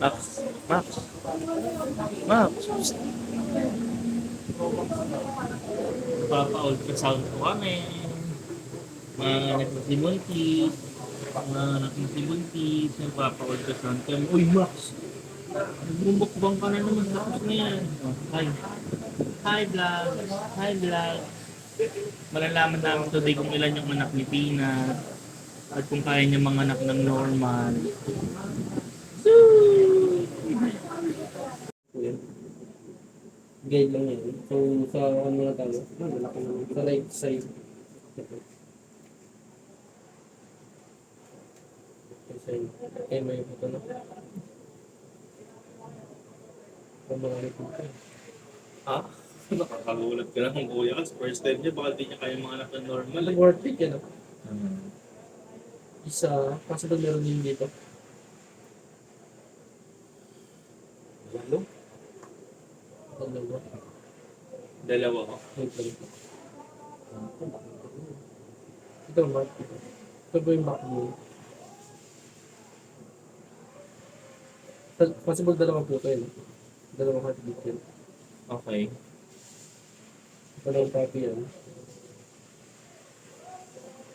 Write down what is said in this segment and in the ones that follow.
Max, Max, Max. Papa-ultrasound ko kami. Mga anak na si Buntis. Mga anak na si Buntis. Nagpapa-ultrasound kami. Uy, Max! Nagbumukbang ka na naman. Tapos na yan. Oh, hi. Hi, vlog. Hi, vlog. Malalaman namin today kung ilan yung anak ni Pina. At kung kaya niya mga anak ng normal. Yan. Guide lang yan. So, sa ano na tayo? Malaki naman. Sa right side. Ito. Right side. Okay, may ito na. Ang mga report. Ha? Nakakagulat ka lang kung kuya ka. First time niya, baka di niya kaya mga anak ng normal. Worth it yan. Isa, kaso doon meron din dito. Lalo? Dalawa. Dalawa ko. Wait lang. Ito, mark. Ito ba yung back mo? Possible dalawa po ito yun. Dalawang heartbeat yun. Okay. Dalawang copy yan.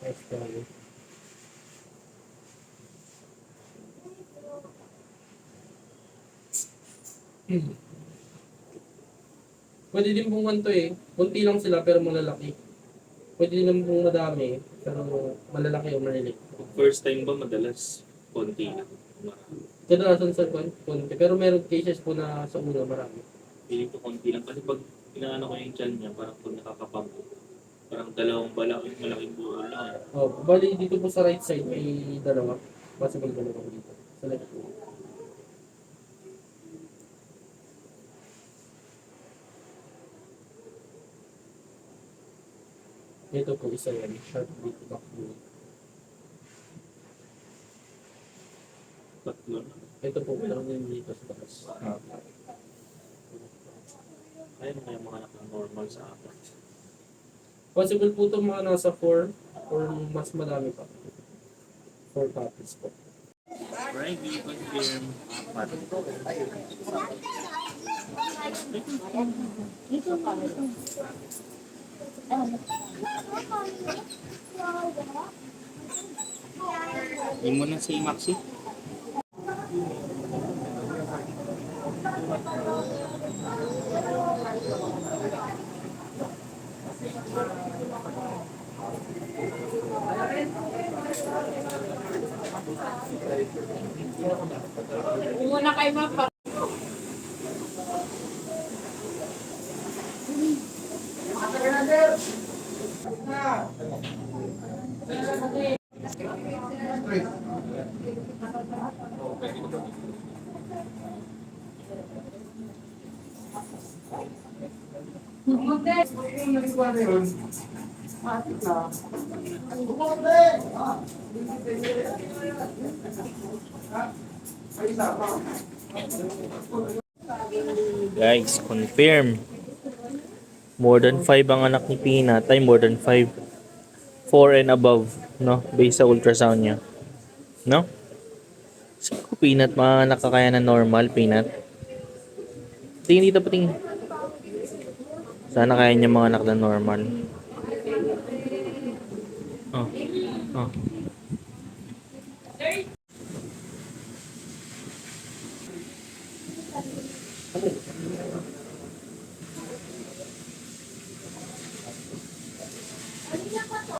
Nice tayo. Pwede din pong ganito eh. Kunti lang sila pero malalaki. Pwede din pong madami pero malalaki o maliliit. First time ba madalas? Konti lang. Marami. Kadalasan sa konti. Pero meron cases po na sa una marami. Feeling ko konti lang. Kasi pag inaano ko yung tiyan niya, parang kung nakakapag parang dalawang malaking buo lang. Oh, bali dito po sa right side may dalawa. Possible dalawa dito. Sa left po. Ito po isa yan. Heartbeat back po. Tatlo. Ito po meron din dito sa taas. Kaya mo kaya mga anak ng normal sa akin. Possible po ito mga nasa 4 or mas madami pa. 4 copies po. Friday, confirm. Apat. Hindi mo na si Maxi. Muna kayo mapa. Guys, confirm. More than 5 ang anak ni Peanut. Ay, more than 5. 4 and above, no? Based sa ultrasound niya. No? Sabi ko, Peanut, mga nakakaya na normal, Peanut. Tingin dito, patingin. Sana kaya niya mga anak na normal. Oh. Oh.